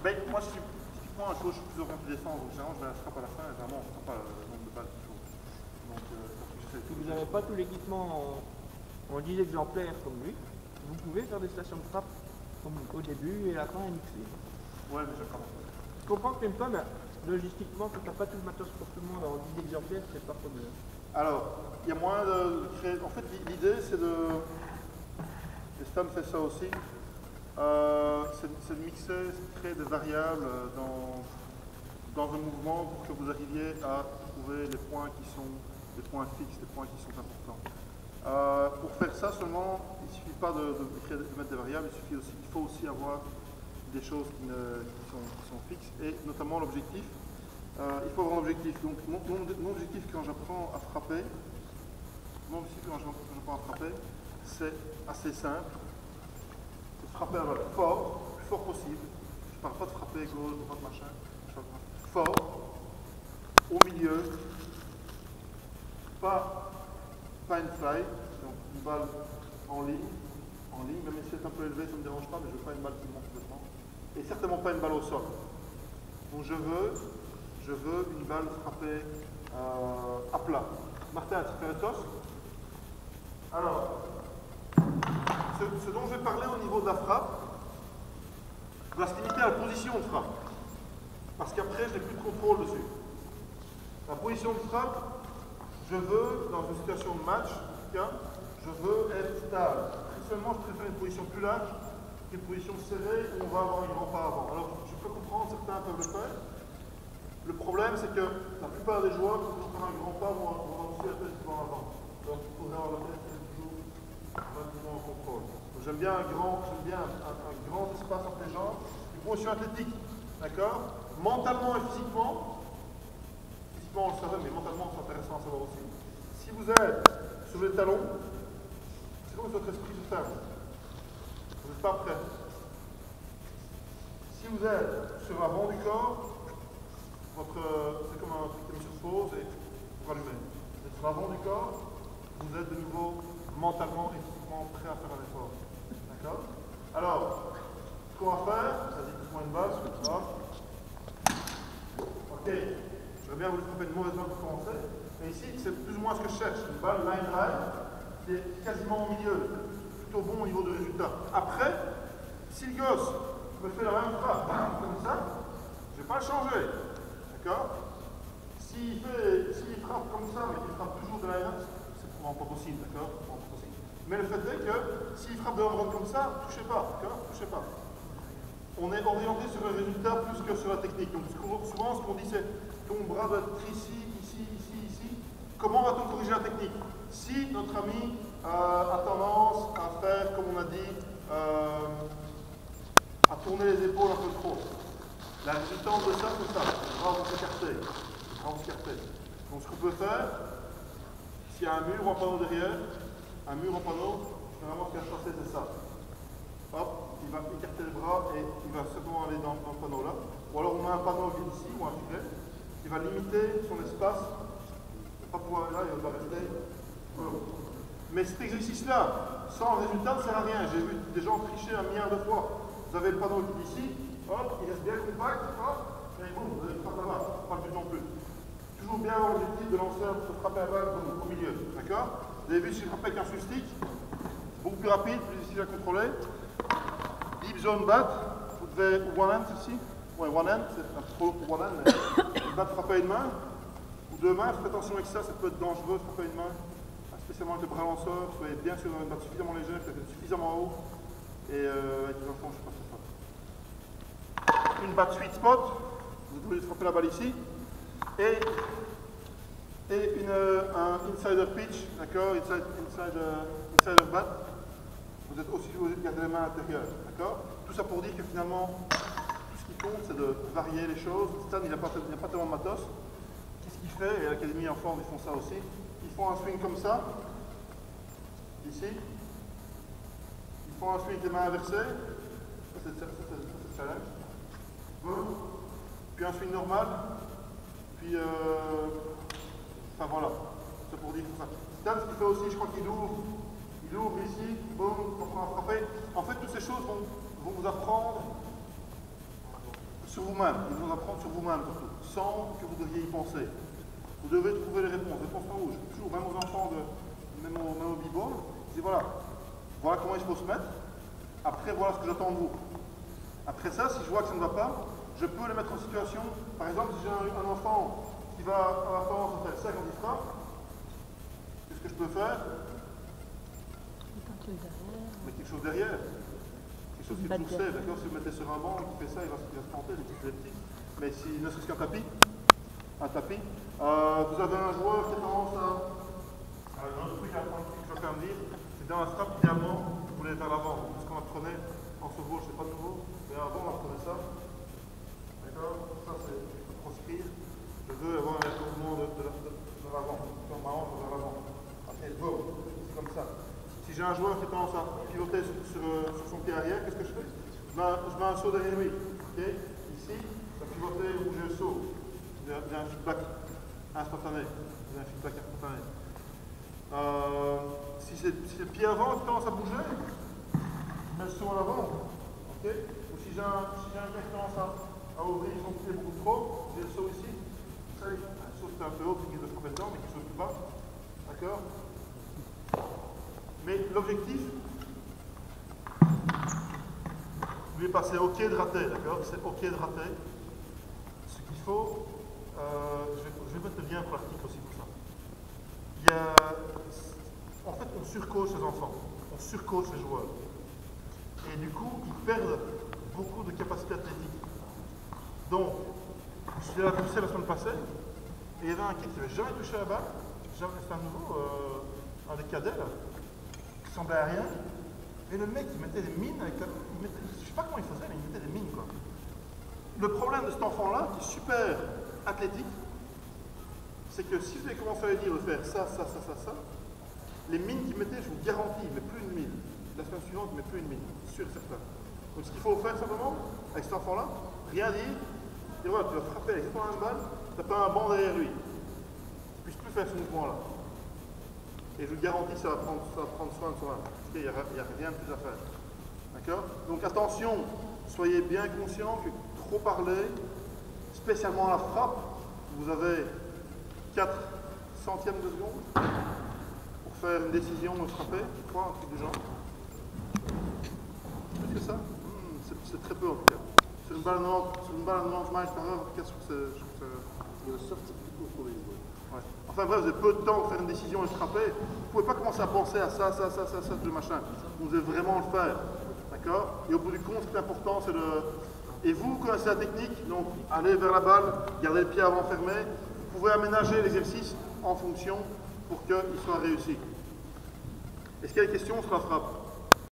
Ben, moi, je suis typiquement un coach plus orienté défense, donc généralement, je vais la frappe à la fin et vraiment, on ne prend pas le nombre de balles qu'il faut. Donc, j'essaie Si vous n'avez pas tout l'équipement en 10 exemplaires comme lui, vous pouvez faire des stations de frappe comme au début et à la fin mixer. Ouais, mais je commence. Je comprends que tu n'aimes pas, mais logistiquement, quand tu n'as pas tout le matos pour tout le monde en 10 exemplaires, c'est pas trop bien. Alors, il y a moyen de créer. En fait, l'idée, c'est de. Et Stan fait ça aussi. C'est de mixer, c'est de créer des variables dans un mouvement pour que vous arriviez à trouver les points qui sont des points fixes, des points qui sont importants. Pour faire ça seulement, il ne suffit pas de mettre des variables, il faut aussi avoir des choses qui sont fixes et notamment l'objectif. Il faut avoir un objectif. Donc mon objectif quand j'apprends à frapper, c'est assez simple. C'est de frapper un balle fort, le plus fort possible. Je ne parle pas de frapper gauche, droite, machin. Je parle de fort, au milieu, pas une fly, donc une balle en ligne, même si c'est un peu élevé, ça ne me dérange pas, mais je veux pas une balle qui monte complètement. Et certainement pas une balle au sol. Donc je veux une balle frappée à plat. Martin, tu fais le toss? Alors, ce dont je vais parler au niveau de la frappe va se limiter à la position de frappe. Parce qu'après, je n'ai plus de contrôle dessus. La position de frappe, je veux, dans une situation de match, je veux être stable. Seulement, je préfère une position plus large qu'une position serrée où on va avoir un grand pas avant. Alors, je peux comprendre, certains peuvent le faire. Le problème, c'est que la plupart des joueurs, quand ils font un grand pas, vont aussi la tête devant avant. Donc, il faudrait avoir la tête toujours relativement en contrôle. J'aime bien un grand espace entre les jambes. Une position athlétique, d'accord? Mentalement et physiquement on le savait, mais mentalement, c'est intéressant à savoir aussi. Si vous êtes sur les talons, c'est comme si votre esprit se ferme. Vous n'êtes pas prêt. Si vous êtes sur l'avant du corps, c'est comme un truc qui est mis sur pause et vous rallumez. Vous êtes sur l'avant du corps, vous êtes de nouveau mentalement et physiquement prêt à faire un effort. D'accord? Alors, ce qu'on va faire, vas-y, dites-moi une balle, ok. J'aurais bien voulu frapper une mauvaise balle pour commencer, mais ici, c'est plus ou moins ce que je cherche. Une balle line-line, qui est quasiment au milieu, plutôt bon au niveau du résultat. Après, si le gosse me fait la même frappe, comme ça, je ne vais pas le changer. D'accord? S'il frappe comme ça, mais qu'il frappe toujours de line-up, c'est probablement pas possible. D'accord? Mais le fait est que, s'il frappe de home comme ça, touchez pas. D'accord? Touchez pas. On est orienté sur le résultat plus que sur la technique. Donc souvent, ce qu'on dit, c'est ton bras doit être ici. Comment va-t-on corriger la technique? Si notre ami a tendance à faire, comme on a dit, à tourner les épaules un peu trop, la résultante de ça, c'est ça. Les bras vont s'écarter. Donc ce qu'on peut faire, s'il y a un mur ou un panneau derrière, généralement ce qu'il va se passer, c'est ça. Hop, il va écarter les bras et il va simplement aller dans le panneau là. Ou alors on met un panneau ici ou un filet qui va limiter son espace. Il ne va pas pouvoir aller là, il va rester. Mais cet exercice-là, sans résultat, ne sert à rien. J'ai vu des gens tricher un milliard de fois. Vous avez le panneau ici, hop, il reste bien compact, hop, et bon, vous allez frapper là-bas. Pas le but non plus. Toujours bien avoir l'objectif de lancer de frapper la balle au milieu. D'accord? Vous avez vu, si je frappe avec un joystick, beaucoup plus rapide, plus difficile à contrôler. Deep zone bat, vous devez, ou one hand ceci. Ouais, one hand, c'est un peu trop lourd pour one hand, mais bat frapper à une main, ou deux mains, faites attention avec ça peut être dangereux, frapper à une main, spécialement avec le bras lanceur, soyez bien sûr dans une batte suffisamment légère, peut-être suffisamment haut, et avec les enfants, je ne sais pas si ça. Une batte sweet spot, vous pouvez frapper la balle ici, et un insider pitch, d'accord, insider bat. Vous êtes aussi obligé de garder les mains à l'intérieur, d'accord? Tout ça pour dire que finalement, tout ce qui compte, c'est de varier les choses. Stan, il n'a pas tellement de matos. Qu'est-ce qu'il fait? Et à l'Académie en forme, ils font ça aussi. Ils font un swing comme ça, ici. Ils font un swing avec les mains inversées. Ça, c'est le challenge. Boum. Puis un swing normal. Puis, enfin voilà. C'est pour dire ça. Stan, ce qu'il fait aussi, je crois qu'il ouvre ici, boum, on va frapper. En fait, toutes ces choses vont vous apprendre sur vous-même. Ils vont apprendre sur vous-même surtout, sans que vous deviez y penser. Vous devez trouver les réponses en rouge. Toujours, même aux enfants, même au b-ball, je dis voilà comment il faut se mettre. Après, voilà ce que j'attends de vous. Après ça, si je vois que ça ne va pas, je peux les mettre en situation. Par exemple, si j'ai un enfant qui va avoir tendance à faire ça quand il frappe, qu'est-ce que je peux faire? Mettre quelque chose derrière. Quelque chose qui est poussé, d'accord? Si vous mettez sur un banc qui fait ça, il va se planter, les petits. Mais si ne serait-ce qu'un tapis, vous avez un joueur qui a tendance à. Un autre truc que je vais faire dire, c'est dans la frappe, idéalement, vous voulez vers l'avant. Ce qu'on apprenait en football, c'est pas nouveau, mais avant on apprenait ça. D'accord? Ça c'est proscrire. Je veux avoir un mouvement de l'avant. Comme ma hanche vers l'avant. Après, boum, c'est comme ça. Si j'ai un joueur qui a tendance à pivoter sur son pied arrière, qu'est-ce que je fais? Je mets un saut derrière lui. Okay? Ici, ça pivoter ou j'ai le saut. J'ai un feedback instantané. Si c'est le pied avant qui tendance à bouger, je mets le saut en avant. Okay? Ou si j'ai un gars qui tendance à ouvrir son pied beaucoup trop, j'ai le saut ici. Ça, le saut c'est un peu haut, qui doit frapper dedans, mais qui saute plus bas. D'accord? Mais l'objectif, vous voulez passer OK de rater, d'accord? C'est OK de rater. Ce qu'il faut, je vais mettre le lien pour l'article aussi pour ça. En fait, on surcoach les enfants, on surcoach les joueurs. Et du coup, ils perdent beaucoup de capacités athlétiques. Donc, je suis allé pousser la semaine passée, et il y avait un kid qui n'avait jamais touché la balle, jamais fait un nouveau, un des cadets là, qui semblait à rien. Et le mec, il mettait des mines avec la... je ne sais pas comment il faisait, mais il mettait des mines quoi. Le problème de cet enfant-là, qui est super athlétique, c'est que si vous avez commencé à lui dire de faire ça, les mines qu'il mettait, je vous garantis, il ne met plus une mine. La semaine suivante, il ne met plus une mine, c'est sûr et certain. Donc ce qu'il faut faire simplement, avec cet enfant-là, rien dire, et voilà, tu vas frapper avec exactement la même balle, tu n'as pas un banc derrière lui. Tu ne puisses plus faire ce mouvement-là. Et je vous garantis, ça va prendre soin de soi-même. Parce qu'il n'y a rien de plus à faire. D'accord? Donc attention, soyez bien conscients que trop parler, spécialement à la frappe, vous avez 4 centièmes de seconde pour faire une décision de frapper, je crois, un truc du genre. Est-ce que ça? C'est très peu en tout cas. Sur une balle à 90 miles par heure, en tout cas, sur ce. Le soft, c'est plus court pour les joueurs. Ouais. Enfin bref, vous avez peu de temps pour faire une décision et frapper. Vous ne pouvez pas commencer à penser à ça, tout le machin. Vous devez vraiment le faire. D'accord? Et au bout du compte, ce qui est important, c'est le. Et vous connaissez la technique, donc allez vers la balle, gardez le pied avant fermé. Vous pouvez aménager l'exercice en fonction pour qu'il soit réussi. Est-ce qu'il y a des questions sur la frappe?